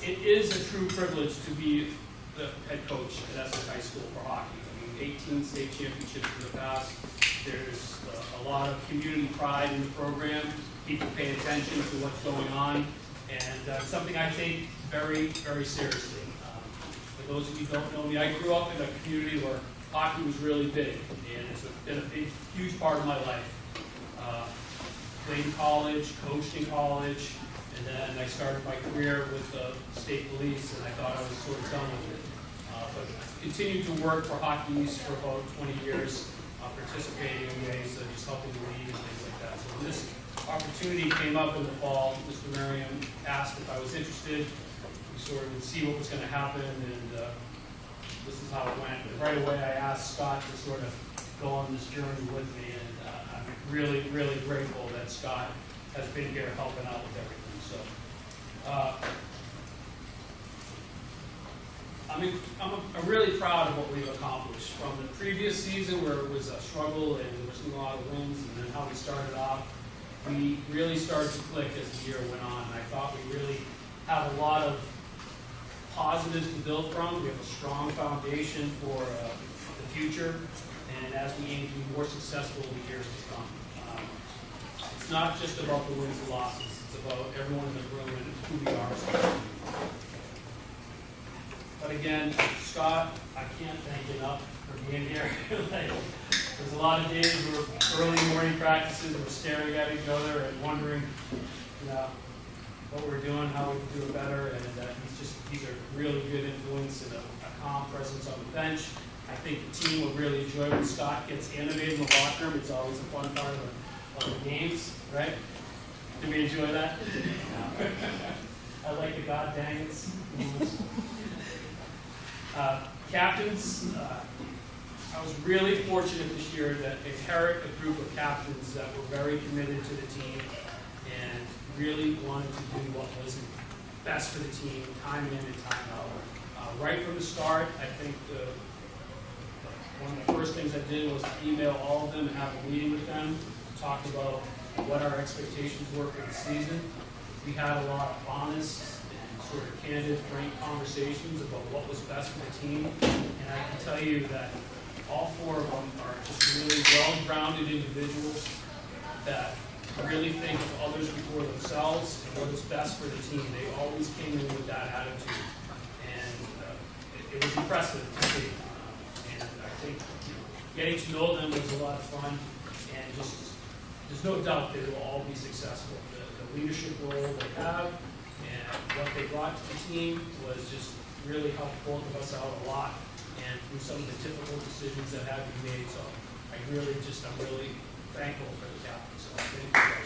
it is a true privilege to be the head coach at Essex High School for hockey. I mean, 18 state championships in the past. There's a lot of community pride in the program. People pay attention to what's going on, and something I take very, very seriously. For those of you who don't know me, I grew up in a community where hockey was really big, and it's been a big, huge part of my life. Played in college, coached in college, and then I started my career with the state police, and I thought I was sort of done with it. But continued to work for Hockey East for about 20 years, participating in ways, just helping the league and things like that. So when this opportunity came up in the fall, Mr. Merriam asked if I was interested. We sort of would see what was going to happen, and this is how it went. And right away I asked Scott to sort of go on this journey with me, and I'm really, really grateful that Scott has been here helping out with everything. So I'm really proud of what we've accomplished. From the previous season where it was a struggle and there wasn't a lot of wins, and then how we started off, we really started to click as the year went on. And I thought we really have a lot of positives to build from. We have a strong foundation for the future, and as we aim to be more successful in the years to come. It's not just about the wins and losses. It's about everyone in the room and who we are. But again, Scott, I can't thank you enough for being here. There's a lot of days where early morning practices, we're staring at each other and wondering, what we're doing, how we can do it better, and he's a really good influence and a calm presence on the bench. I think the team will really enjoy when Scott gets animated in the locker room. It's always a fun part of the games, right? Did we enjoy that? I like the god dang it's. Captains, I was really fortunate this year to inherit a group of captains that were very committed to the team and really wanted to do what was best for the team, time in and time out. Right from the start, I think one of the first things I did was email all of them and have a meeting with them, talk about what our expectations were for the season. We had a lot of honest and sort of candid, frank conversations about what was best for the team, and I can tell you that all four of them are just really well-grounded individuals that really think of others before themselves and what is best for the team. They always came in with that attitude, and it was impressive to see. And I think getting to know them was a lot of fun, and just there's no doubt they will all be successful. The leadership role they have and what they brought to the team was just really helped both of us out a lot, and through some of the difficult decisions that had to be made. So I'm really thankful for the captain. So thank you guys.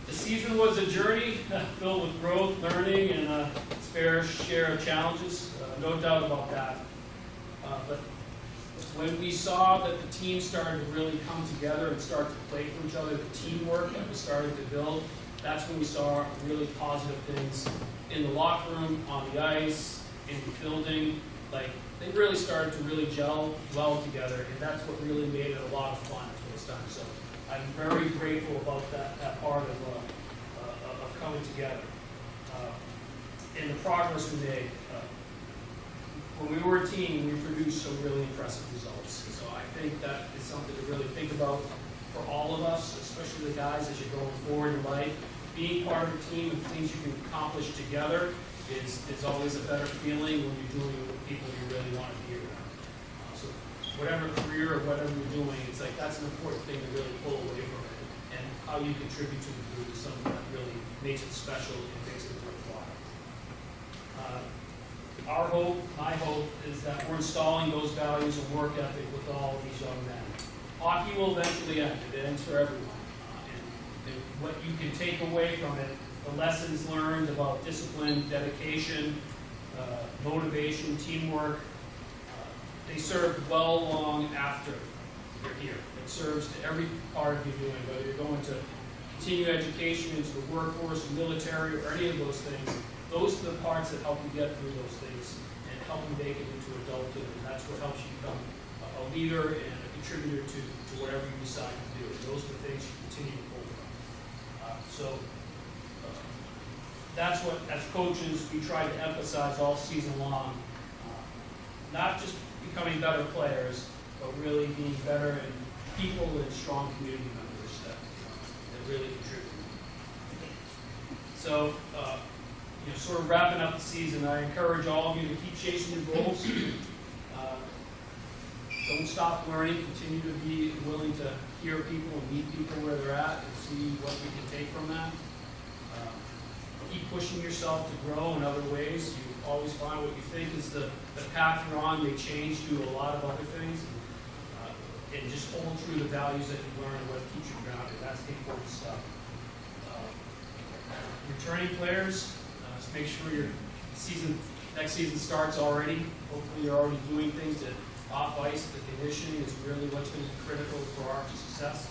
The season was a journey filled with growth, learning, and its fair share of challenges. No doubt about that. But when we saw that the team started to really come together and start to play for each other, the teamwork that was starting to build, that's when we saw really positive things in the locker room, on the ice, in the building. Like, they really started to really gel well together, and that's what really made it a lot of fun this time. So I'm very grateful about that part of coming together. And the progress we made. When we were a team, we produced some really impressive results. So I think that is something to really think about for all of us, especially the guys as you're going forward in life. Being part of a team and things you can accomplish together is always a better feeling when you're doing it with people you really want to be around. So whatever career or whatever you're doing, it's like that's an important thing to really pull away from it. And how you contribute to the group is something that really makes it special and makes it worthwhile. Our hope, my hope, is that we're installing those values and work ethic with all of these young men. Hockey will eventually end. It ends for everyone. And what you can take away from it, the lessons learned about discipline, dedication, motivation, teamwork, they serve well long after you're here. It serves to every part of your doing, whether you're going to continue education into the workforce, military, or any of those things. Those are the parts that help you get through those things and help you make it into adulthood, and that's what helps you become a leader and a contributor to whatever you decide to do. Those are the things you continue to pull from. That's what, as coaches, we try to emphasize all season long. Not just becoming better players, but really being better and people and strong community members that really contribute. So, sort of wrapping up the season, I encourage all of you to keep chasing your goals. Don't stop learning. Continue to be willing to hear people and meet people where they're at and see what we can take from that. Keep pushing yourself to grow in other ways. You always find what you think is the path you're on may change due to a lot of other things. And just hold true to the values that you learn and what keeps you grounded. That's the important stuff. Returning players, just make sure your next season starts already. Hopefully you're already doing things that off ice. The conditioning is really what's going to be critical for our success.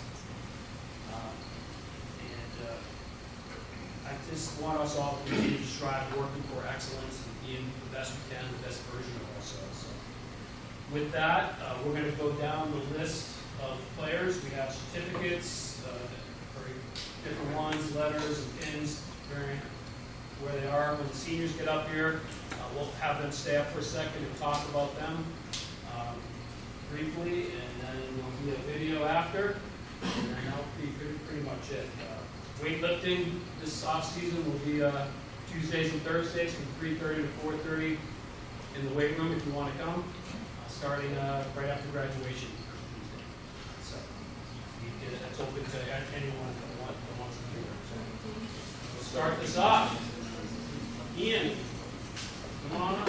I just want us all to continue to strive working for excellence and being the best we can, the best version of ourselves. So with that, we're going to go down the list of players. We have certificates for different ones, letters and pins, where they are. When the seniors get up here, we'll have them stay up for a second and talk about them briefly, and then there'll be a video after, and then that'll be pretty much it. Weightlifting this off season will be Tuesdays and Thursdays from 3:30 to 4:30 in the weight room if you want to come, starting right after graduation. So it's open to anyone that wants to do it. So we'll start this off. Ian, come on up.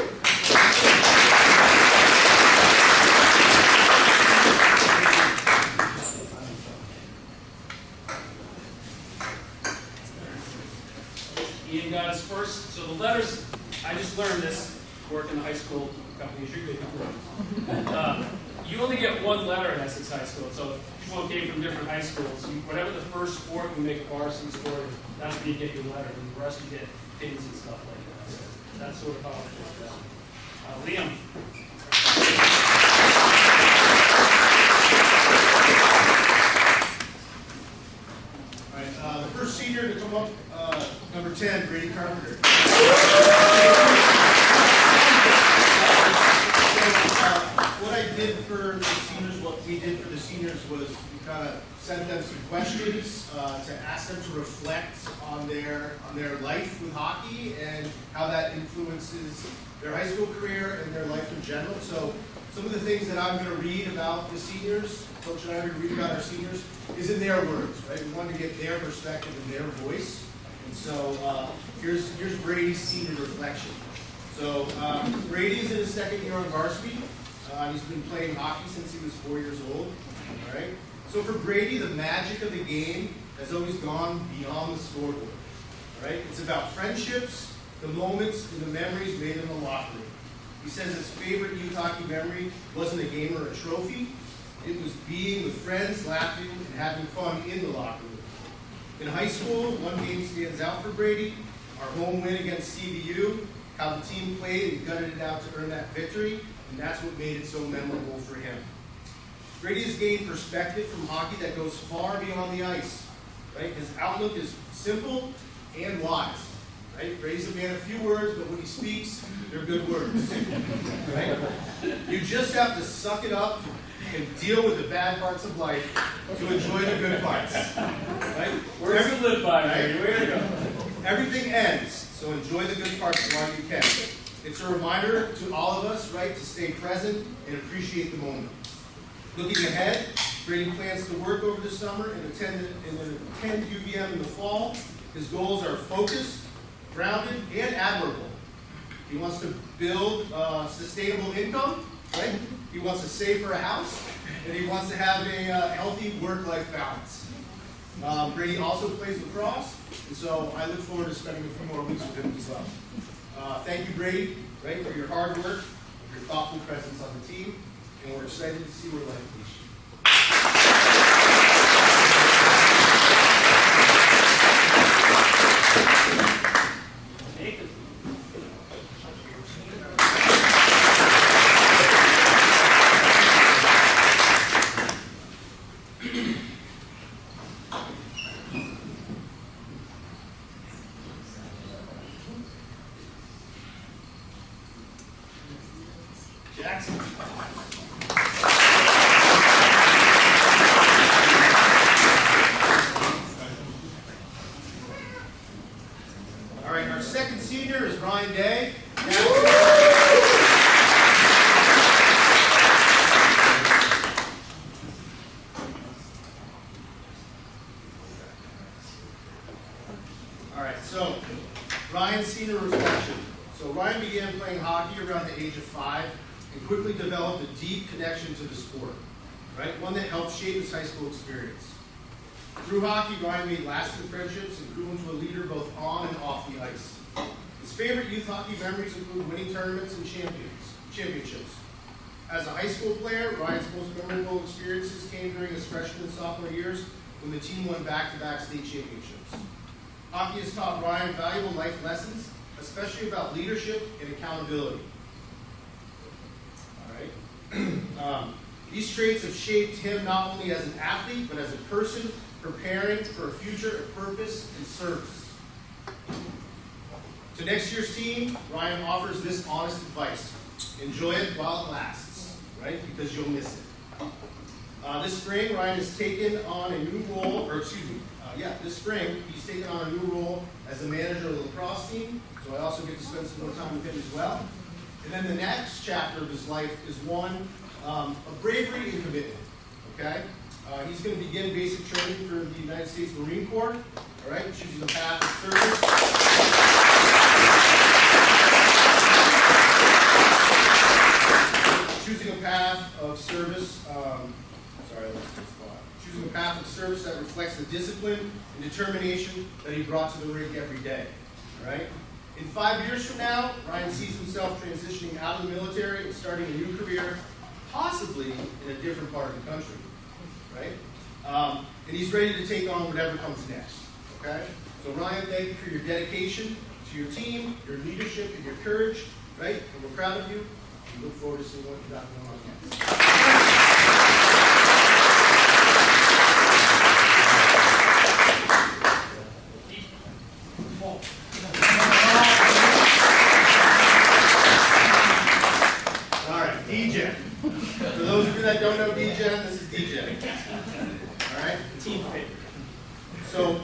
Ian got his first, so the letters, I just learned this, working in high school a couple of years ago. You only get one letter in Essex High School, so people came from different high schools. Whatever the first sport, we make a varsity sport, that's where you get your letter, and the rest you get pins and stuff like that. So that's sort of how it works out. Liam. All right, the first senior to come up, number 10, Brady Carpenter. What I did for the seniors, what we did for the seniors was we kind of sent them some questions to ask them to reflect on their life with hockey and how that influences their high school career and their life in general. So some of the things that I'm going to read about the seniors, Coach and I are going to read about our seniors, is in their words, right? We wanted to get their perspective and their voice. And so here's Brady's senior reflection. So Brady is in his second year on varsity. He's been playing hockey since he was 4 years old. All right. So for Brady, the magic of the game has always gone beyond the scoreboard. All right. It's about friendships, the moments, and the memories made in the locker room. He says his favorite youth hockey memory wasn't a game or a trophy. It was being with friends, laughing, and having fun in the locker room. In high school, one game stands out for Brady. Our home win against CVU, how the team played and gutted it out to earn that victory, and that's what made it so memorable for him. Brady has gained perspective from hockey that goes far beyond the ice. Right? His outlook is simple and wise. Right? Brady's a man of few words, but when he speaks, they're good words. Right? You just have to suck it up and deal with the bad parts of life to enjoy the good parts. Right? Words to live by, right? Way to go. Everything ends, so enjoy the good parts while you can. It's a reminder to all of us, right, to stay present and appreciate the moment. Looking ahead, Brady plans to work over the summer and attend UVM in the fall. His goals are focused, grounded, and admirable. He wants to build sustainable income, right? He wants to save for a house, and he wants to have a healthy work-life balance. Brady also plays lacrosse, and so I look forward to spending a few more weeks with him as well. Thank you, Brady, right, for your hard work, your thoughtful presence on the team, and we're excited to see where life leads you. right, so Ryan's senior reflection. So Ryan began playing hockey around the age of 5 and quickly developed a deep connection to the sport, right? One that helped shape his high school experience. Through hockey, Ryan made lasting friendships and grew into a leader both on and off the ice. His favorite youth hockey memories include winning tournaments and championships. As a high school player, Ryan's most memorable experiences came during his freshman and sophomore years when the team won back-to-back state championships. Hockey has taught Ryan valuable life lessons, especially about leadership and accountability. All right. These traits have shaped him not only as an athlete, but as a person preparing for a future of purpose and service. To next year's team, Ryan offers this honest advice. Enjoy it while it lasts, right? Because you'll miss it. This spring, Ryan has taken on a new role, this spring, he's taken on a new role as the manager of the lacrosse team, so I also get to spend some more time with him as well. And then the next chapter of his life is one of bravery and commitment, okay? He's going to begin basic training for the United States Marine Corps, all right, choosing a path of service. Choosing a path of service, choosing a path of service that reflects the discipline and determination that he brought to the rink every day, all right? In 5 years from now, Ryan sees himself transitioning out of the military and starting a new career, possibly in a different part of the country, right? And he's ready to take on whatever comes next, okay? So Ryan, thank you for your dedication to your team, your leadership, and your courage, right? And we're proud of you. We look forward to seeing what you got going on next. For those of you that don't know DJ, this is DJ. All right? Team favorite. So,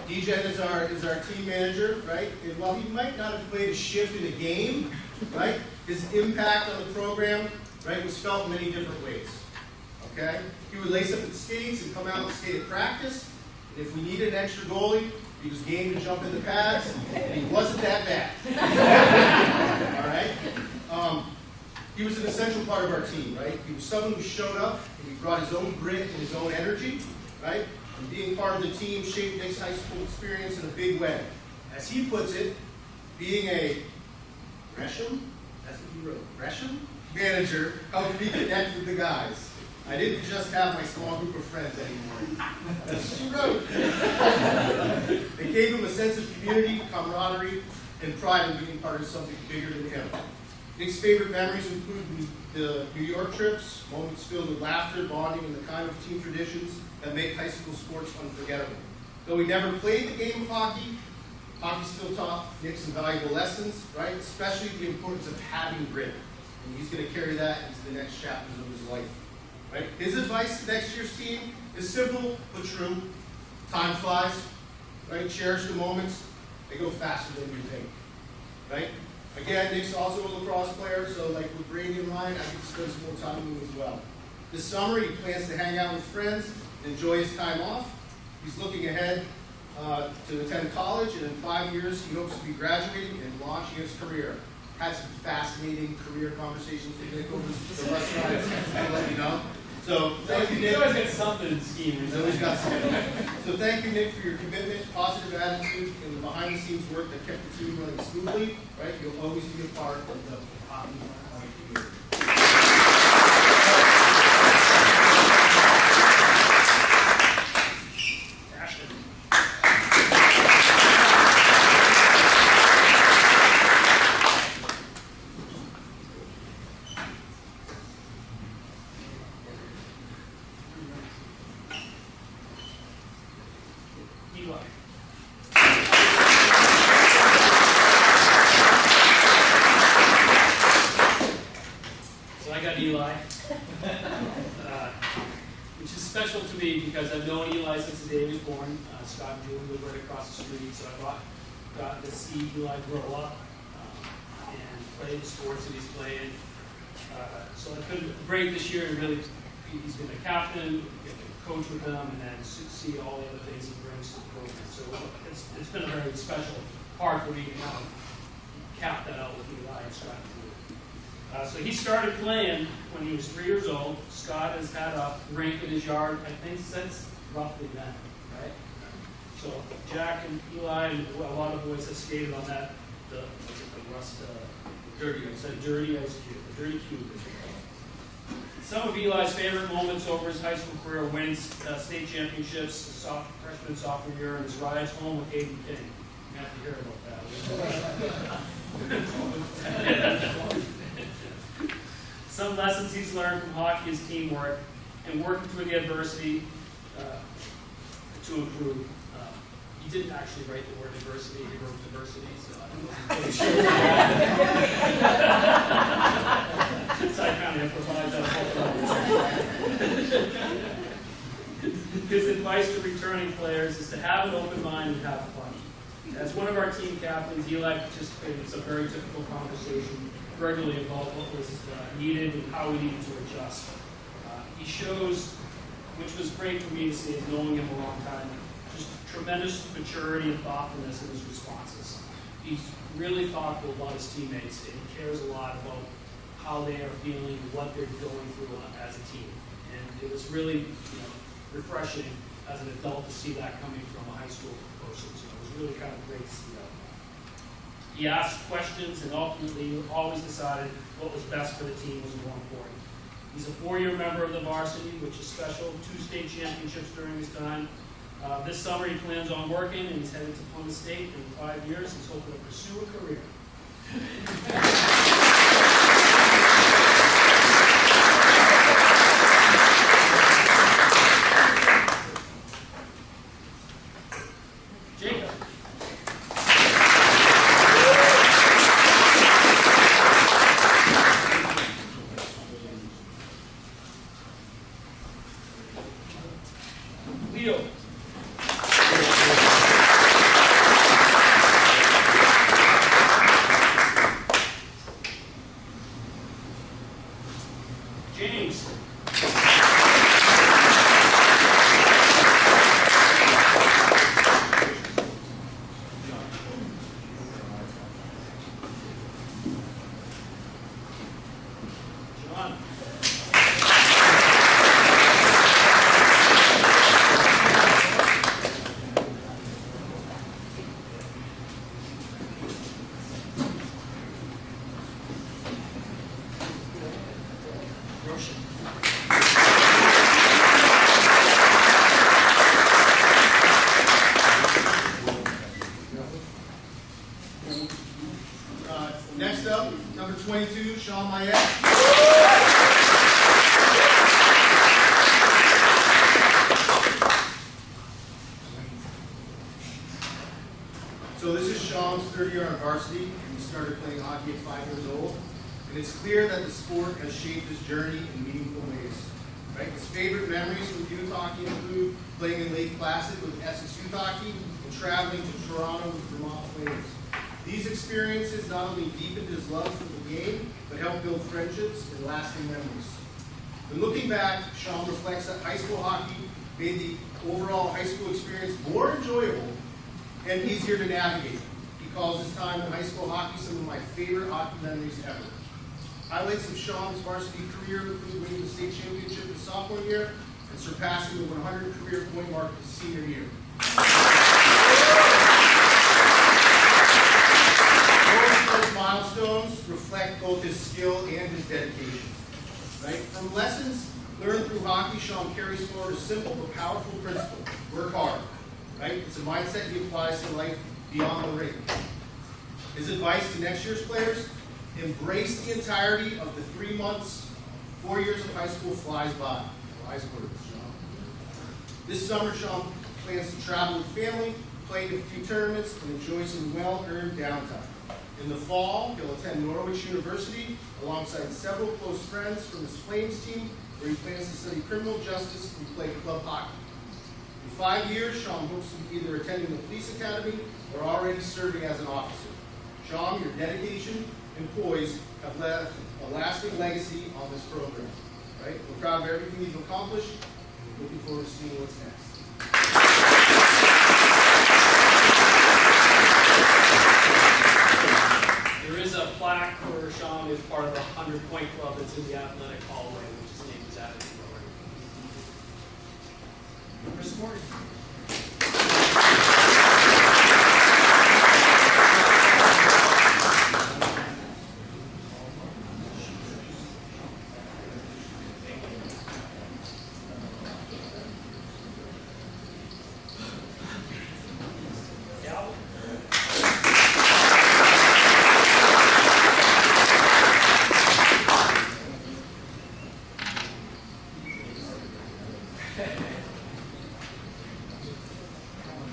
DJ is our team manager, right? And while he might not have played a shift in a game, right, his impact on the program, right, was felt in many different ways. Okay? He would lace up his skates and come out and skate at practice. And if we needed an extra goalie, he was game to jump in the pads, and he wasn't that bad. All right? He was an essential part of our team, right? He was someone who showed up, and he brought his own grit and his own energy, right? And being part of the team shaped Nick's high school experience in a big way. As he puts it, being a Gresham, that's what he wrote, Gresham manager helped me connect with the guys. I didn't just have my small group of friends anymore. That's what she wrote. It gave him a sense of community, camaraderie, and pride in being part of something bigger than him. Nick's favorite memories include the New York trips, moments filled with laughter, bonding, and the kind of team traditions that make high school sports unforgettable. Though he never played the game of hockey, hockey still taught Nick some valuable lessons, right? Especially the importance of having grit. And he's going to carry that into the next chapters of his life, right? His advice to next year's team is simple but true. Time flies, right? Cherish the moments. They go faster than you think, right? Again, Nick's also a lacrosse player, so like with Brady and Ryan, I get to spend some more time with him as well. This summer, he plans to hang out with friends and enjoy his time off. He's looking ahead to attend college, and in 5 years, he hopes to be graduating and launching his career. Had some fascinating career conversations with Nick over the restaurant, I'll let you know. So thank you, Nick. He's always got something in the scheme. He's always got something. So thank you, Nick, for your commitment, positive attitude, and the behind-the-scenes work that kept the team running smoothly. Right, you'll always be a part of the hockey community. Eli, which is special to me because I've known Eli since the day he was born. Scott and Julie live right across the street, so I got to see Eli grow up and play the sports that he's playing. So I couldn't break this year and really, he's been a captain, coach with them and then see all the other things he brings to the program. So it's been a very special part for me to kind of cap that out with Eli and Scott. So he started playing when he was 3 years old. Scott has had a rink in his yard, I think, since roughly then, right? So Jack and Eli and a lot of boys have skated on that, the rust, dirty ice cube, the dirty cube. Some of Eli's favorite moments over his high school career wins state championships, freshman, sophomore year, and his rides home with Aiden King. You have to hear about that. Some lessons he's learned from hockey is teamwork and working through the adversity to improve. He didn't actually write the word adversity, he wrote diversity, so I don't know if he's really sure. So I kind of improvised that whole His advice to returning players is to have an open mind and have fun. As one of our team captains, Eli participated in some very difficult conversation, regularly about what was needed and how we needed to adjust. He shows, which was great for me to see, knowing him a long time, just tremendous maturity and thoughtfulness in his responses. He's really thoughtful about his teammates, and he cares a lot about how they are feeling, what they're going through as a team. And it was really, refreshing as an adult to see that coming from a high school person. So it was really kind of great to see that. He asked questions and ultimately always decided what was best for the team was more important. He's a 4-year member of the varsity, which is special, 2 state championships during his time. This summer he plans on working and he's headed to Plymouth State in 5 years. He's hoping to pursue a career. Jacob. Leo. James. John. Roshan. Next up, number 22, Sean Mayette. So this is Sean's 3rd year on varsity, and he started playing hockey at 5 years old. And it's clear that the sport has shaped his journey in meaningful ways. Right? His favorite memories with youth hockey include playing in Lake Placid with Essex Youth Hockey and traveling to Toronto with Vermont Flames. These experiences not only deepened his love for the game, but helped build friendships and lasting memories. When looking back, Sean reflects that high school hockey made the overall high school experience more enjoyable and easier to navigate. He calls his time in high school hockey some of my favorite hockey memories ever. Highlights of Sean's varsity career include winning the state championship his sophomore year and surpassing the 100 career point mark his senior year. Those milestones reflect both his skill and his dedication. Right? From lessons learned through hockey, Sean carries forward a simple but powerful principle: work hard. Right? It's a mindset he applies to life beyond the rink. His advice to next year's players: embrace the entirety of the 3 months, 4 years of high school flies by. Wise words, Sean. This summer, Sean plans to travel with family, play in a few tournaments, and enjoy some well-earned downtime. In the fall, he'll attend Norwich University alongside several close friends from his Flames team, where he plans to study criminal justice and play club hockey. In 5 years, Sean hopes to be either attending the police academy or already serving as an officer. Sean, your dedication and poise have left a lasting legacy on this program. Right? We're proud of everything you've accomplished. Looking forward to seeing what's next. There is a plaque for Sean as part of the 100-point club that's in the athletic hallway, which his name is added to. Chris Morgan.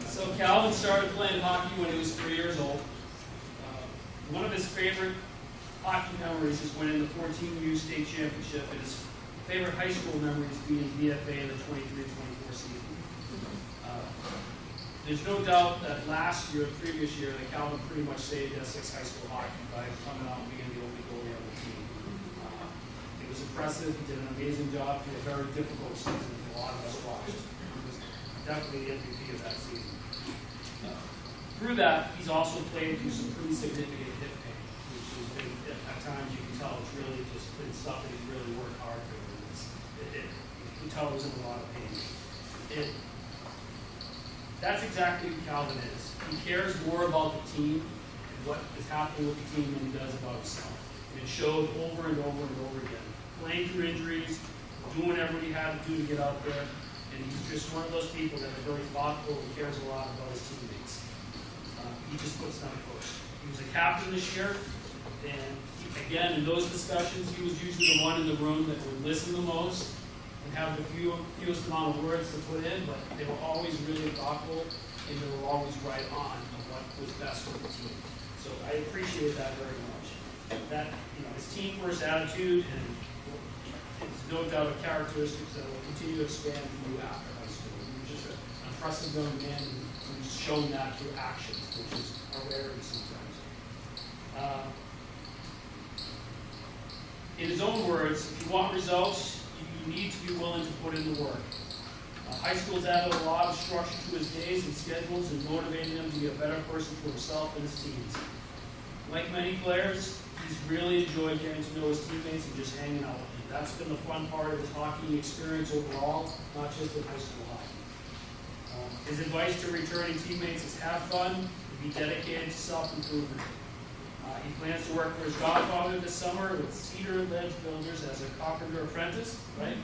So Calvin started playing hockey when he was 3 years old. One of his favorite hockey memories is winning the 14U state championship, and his favorite high school memory is being VFA in the 23-24 season. There's no doubt that last year, the previous year, that Calvin pretty much saved Essex high school hockey by coming out and being the only goalie on the team. It was impressive. He did an amazing job through a very difficult season that a lot of us watched. He was definitely the MVP of that season. Through that, he's also played through some pretty significant hip pain, which has been, at times you can tell it's really just been stuff that he's really worked hard for. You can tell he was in a lot of pain. That's exactly who Calvin is. He cares more about the team and what is happening with the team than he does about himself. And it showed over and over and over again. Playing through injuries, doing whatever he had to do to get out there, and he's just one of those people that are very thoughtful and cares a lot about his teammates. He just puts them first. He was a captain this year, and again, in those discussions, he was usually the one in the room that would listen the most and have the fewest amount of words to put in, but they were always really thoughtful, and they were always right on what was best for the team. So I appreciate that very much. That, his team first attitude, and it's no doubt a characteristics that will continue to expand through after high school. He was just an impressive young man who's shown that through actions, which is a rarity sometimes. In his own words, if you want results, you need to be willing to put in the work. High school's added a lot of structure to his days and schedules and motivating him to be a better person for himself and his teams. Like many players, he's really enjoyed getting to know his teammates and just hanging out with them. That's been the fun part of his hockey experience overall, not just in high school hockey. His advice to returning teammates is have fun and be dedicated to self-improvement. He plans to work for his godfather this summer with Cedar Ledge Builders as a carpenter apprentice, right?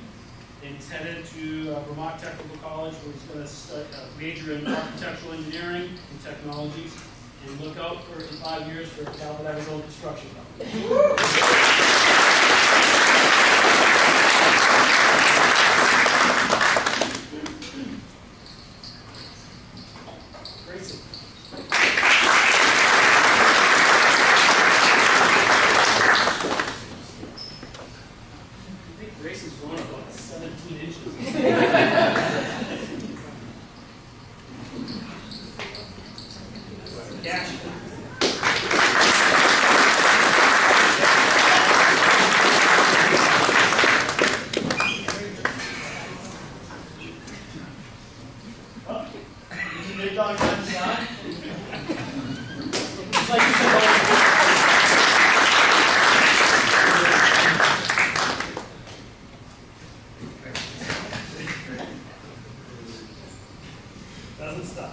And he's headed to Vermont Technical College, where he's going to major in architectural engineering and technologies. And look out for, in 5 years, for Calvin to have his own construction company. Grayson. I think Grayson's grown about 17 inches. Gotcha. Big dog on the side. It's like you said, doesn't stop.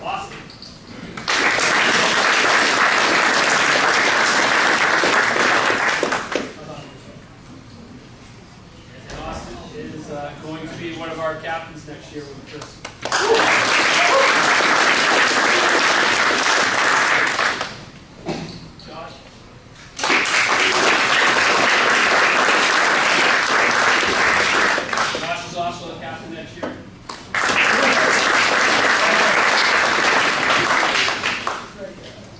Awesome. And Austin is going to be one of our captains next year with Chris. Josh. Josh is also the captain next year.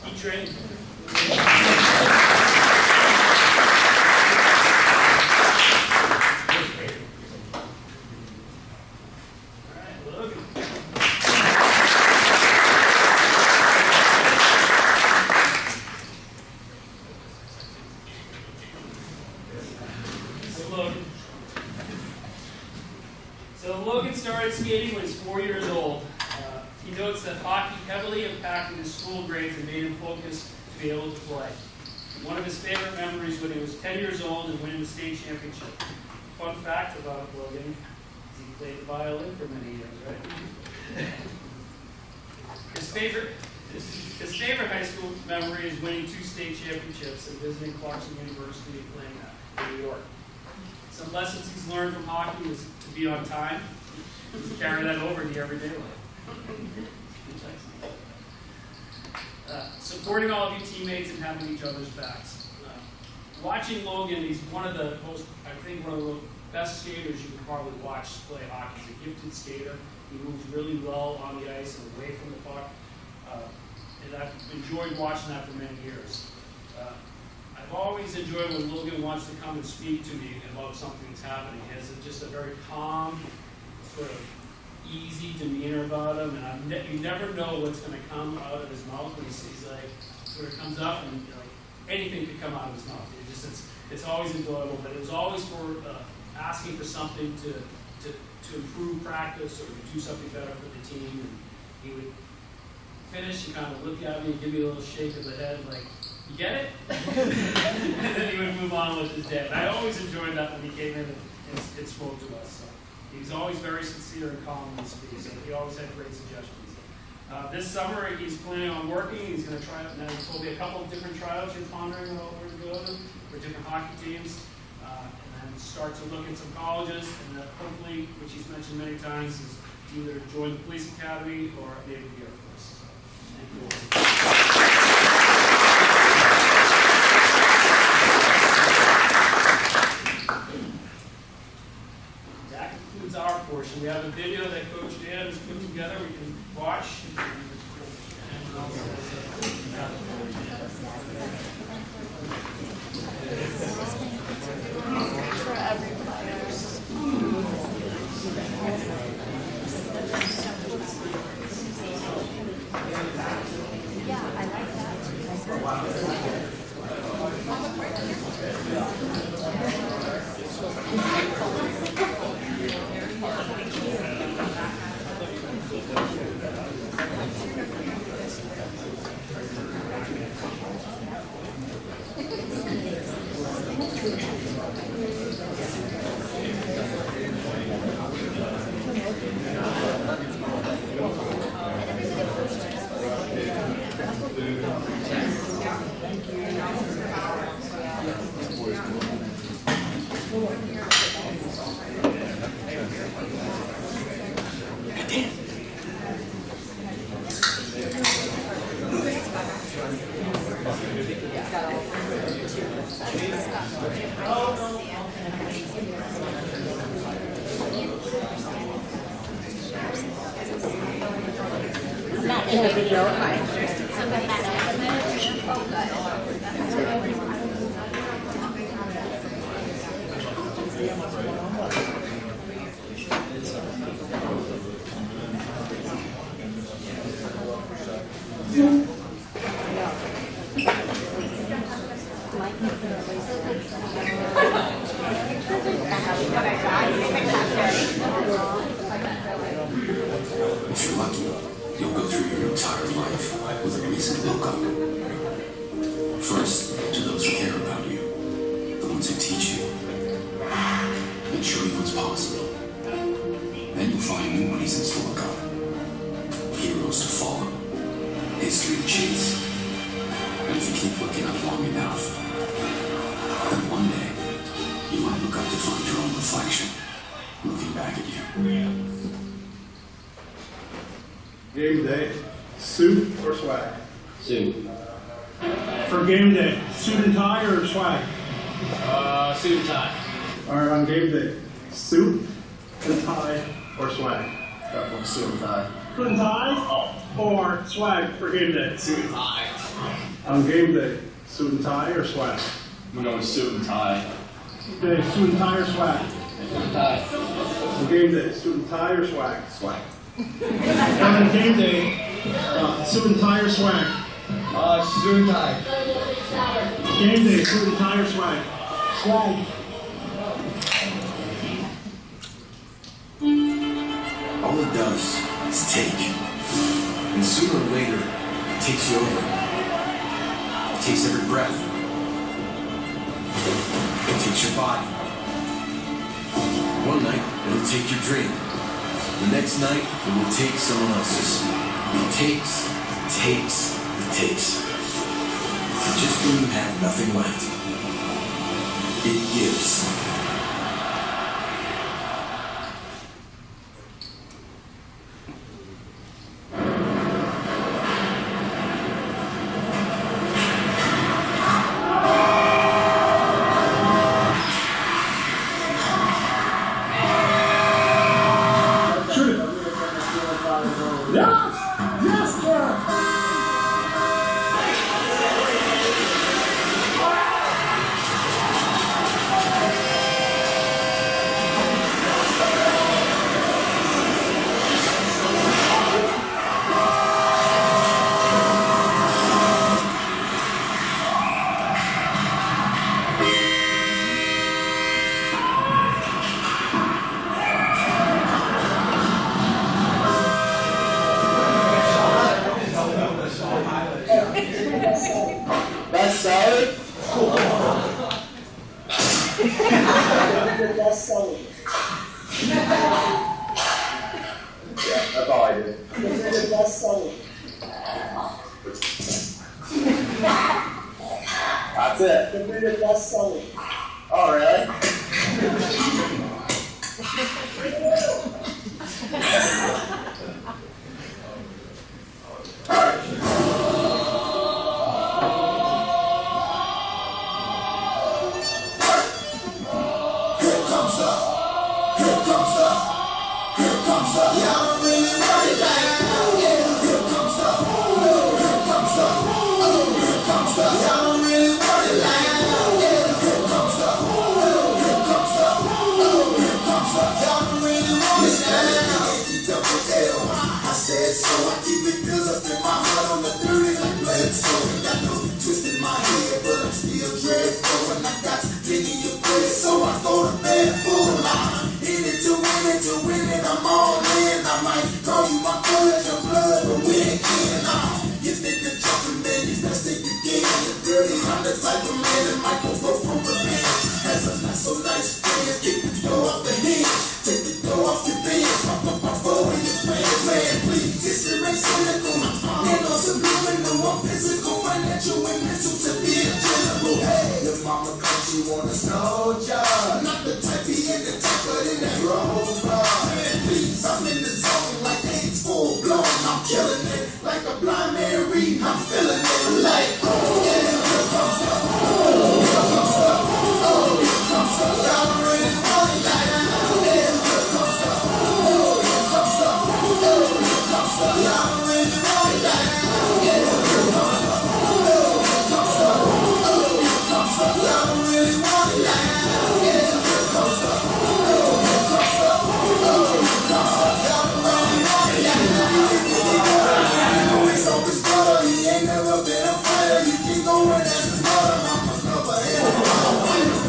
He trained. All right, Logan. skating when he was 4 years old. He notes that hockey heavily impacted his school grades and made him focus to be able to play. One of his favorite memories when he was 10 years old and winning the state championship. Fun fact about Logan is he played the violin for many years, right? His favorite high school memory is winning 2 state championships and visiting Clarkson University and playing in New York. Some lessons he's learned from hockey is to be on time. He's carry that over to everyday life. Supporting all of you teammates and having each other's backs. Watching Logan, he's one of the best skaters you can probably watch play hockey. He's a gifted skater. He moves really well on the ice and away from the puck. And I've enjoyed watching that for many years. I've always enjoyed when Logan wants to come and speak to me about something that's happening. He has just a very calm, sort of easy demeanor about him, and you never know what's going to come out of his mouth when he's like, sort of comes up and anything could come out of his mouth. It's always enjoyable, but it was always for asking for something to improve practice or to do something better for the team. And he would finish and kind of look at me and give me a little shake of the head, like, you get it? And then he would move on with his day. And I always enjoyed that when he came in and spoke to us. So he was always very sincere and calm when he speaks, and he always had great suggestions. This summer, he's planning on working. He's going to try out, now he told me a couple of different tryouts you're pondering about where to go to for different hockey teams, and then start to look at some colleges, and hopefully, which he's mentioned many times, is either join the police academy or maybe the Air Force. So, thank you. That concludes our portion. We have a video that Coach Dan has put together. We can watch. For every player. Yeah, I like that. Not in a video, right? If you're lucky, you'll go through your entire life with a reason to look up. First, to those who care about you, the ones who teach you, and show you what's possible. Then you'll find new reasons to look up, heroes to follow, history to chase. And if you keep looking up long enough, then one day, you might look up to find your own reflection, looking back at you. Game day, suit or swag? Suit. For game day, suit and tie or swag? Suit and tie. All right, on game day, suit and tie or swag? Definitely suit and tie. Suit and tie or swag for game day? Suit and tie. On game day, suit and tie or swag? I'm going with suit and tie. Okay, suit and tie or swag? Suit and tie. On game day, suit and tie or swag? Swag. And on game day, suit and tie or swag? Suit and tie. Game day, suit and tie or swag? Swag. all it does is take. And sooner or later, it takes you over. It takes every breath. It takes your body. One night, it'll take your dream. The next night, it will take someone else's. It takes, it takes, it takes. And just when you have nothing left, it gives. That's solid. That's solid. Yeah, that's all I did. That's solid. That's it. The minute that's solid. Oh, really? So I keep it built up in my heart on the dirty like blood. So got no twist in my head, but I'm still dreadful. And I got plenty of bread, so I go to bed full. I'm in it to win it, I'm all in. I might call you my blood, your blood, but we ain't in. You think the jumping man, you best think you can. You're dirty, I'm the type of man that might go for revenge. Has a not so nice friend, kick the door off the head, take the door off your bed, pop up my phone and your friend, man, please. It's the race cynical, and on subliminal, I'm physical, financial, and mental to be a general. Hey, your mama claims she want a snow job, not the type he in the type, but in that rover. Man, please, I'm in the zone like AIDS full blown. I'm killing it like a blind man reading. I'm feeling it like, oh yeah, here comes the, oh, here comes the, oh, here comes the. Y'all really want it like, oh yeah, here comes the, oh, here comes the, oh, here comes the. Y'all really want it like, oh yeah, here comes the, oh, here comes the, oh, here comes the. Y'all really want it like, oh yeah, here comes the, oh, here comes the, oh, here comes the. Y'all really want it like, it's on his brother, he ain't never been a fighter. You keep going as his mother, mama cover him.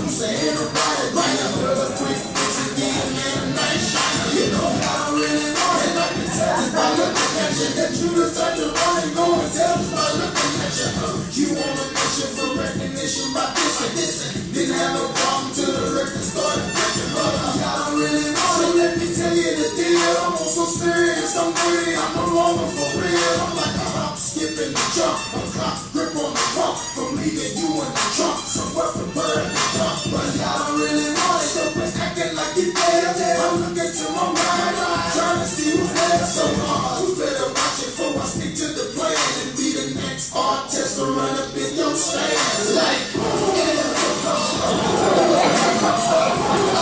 I'm saying about it, right up with a quick fix again, man, a nice shiner. You know how I really want it, I can tell just by looking at you that you the type to run and go and tell just by looking at you. You want a mission for recognition by this and this, and didn't have no problem till the record started breaking, but I really want it. Let me tell you the deal, I'm on so serious, I'm free, I'm no longer for real. I'm like a hop, skip and a jump, a clock, grip on the pump, from leaving you in the trunk, somewhere from burn the jump. But y'all really want it, so quit acting like you dead. I'm looking to my right, trying to see who's there. So you better watch it before I stick to the plan and be the next artist to run up in your stand. Like, yeah, here comes the, here comes the,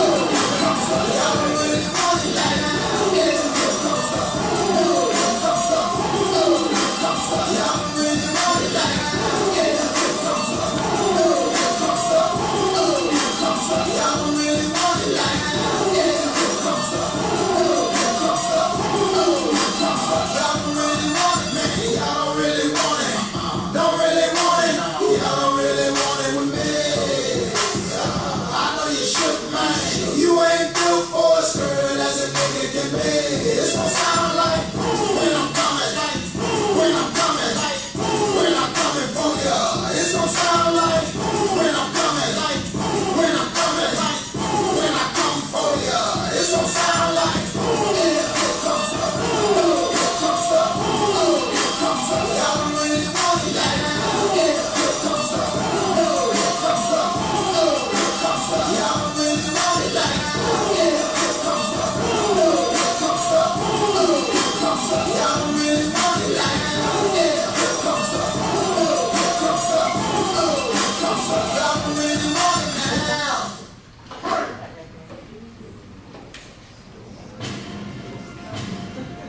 oh, here comes the. Y'all really want it like, yeah, here comes the, oh, here comes the, oh, here comes the. Y'all really want it like, yeah, here comes the, oh, here comes the, oh, here comes the.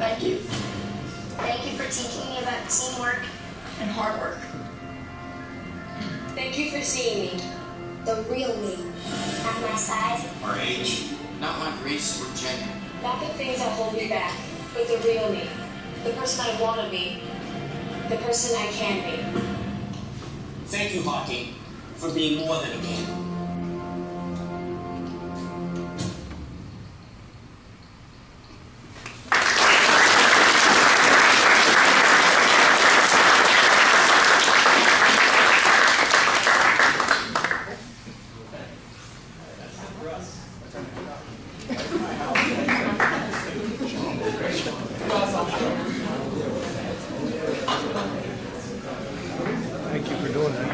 Thank you. Thank you for teaching me about teamwork and hard work. Thank you for seeing me, the real me, not my size Or age, not my race or gender. not the things that hold me back, but the real me, the person I want to be, the person I can be. Thank you, hockey, for being more than a game. Thank you for doing that.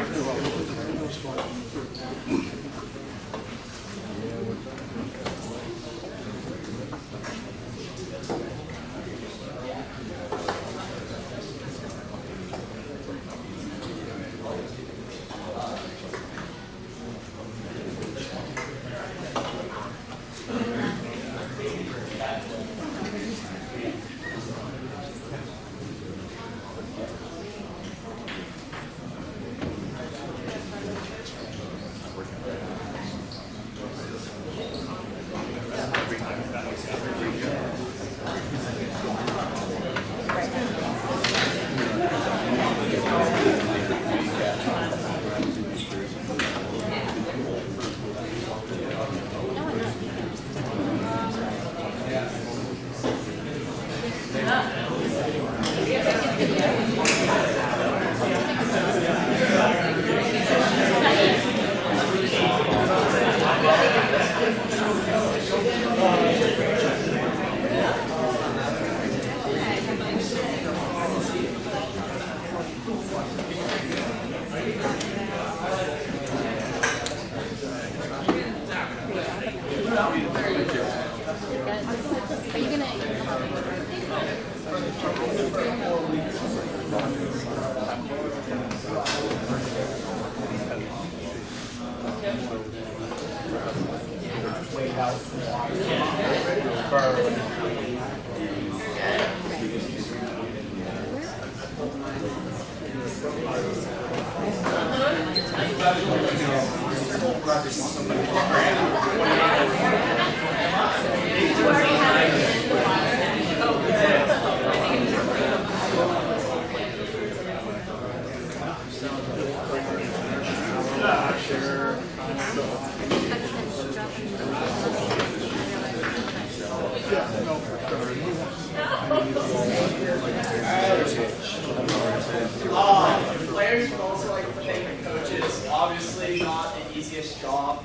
Players would also like to thank the coaches. Obviously, not the easiest job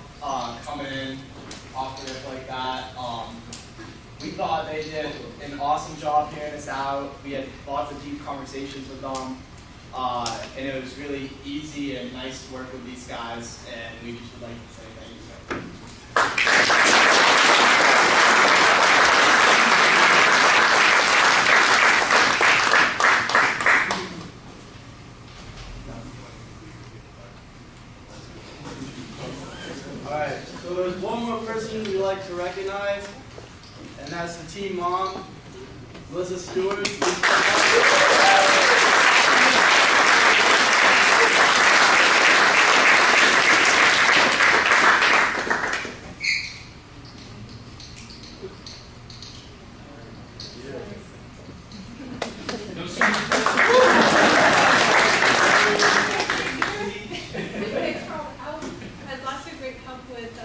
coming in off the rip like that. We thought they did an awesome job hearing us out. We had lots of deep conversations with them, and it was really easy and nice to work with these guys. And we just would like to say thank you. Alright, so there's one more person we like to recognize, and that's the team mom, Melissa Stewart. Had lots of great help with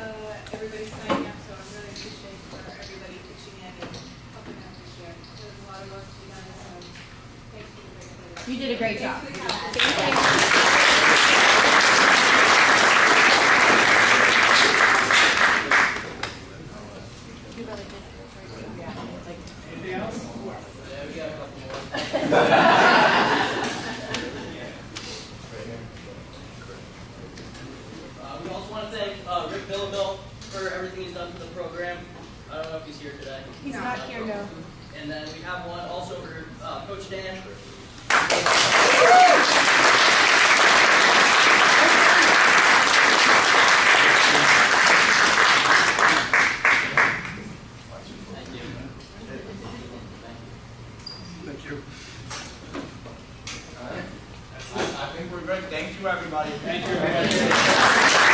everybody signing up, so I'm really appreciative for everybody pitching in and helping out this year. There's a lot of work to be done, so thanks for the great service. You did a great job. Thanks for the help. You really did. Anything else? Yeah, we got a couple more. We also want to thank Rick Billabille for everything he's done for the program. I don't know if he's here today. He's not here, no. And then we have one also for Coach Dan. Thank you. Alright. I think we're good. Thank you, everybody. Thank you, everybody.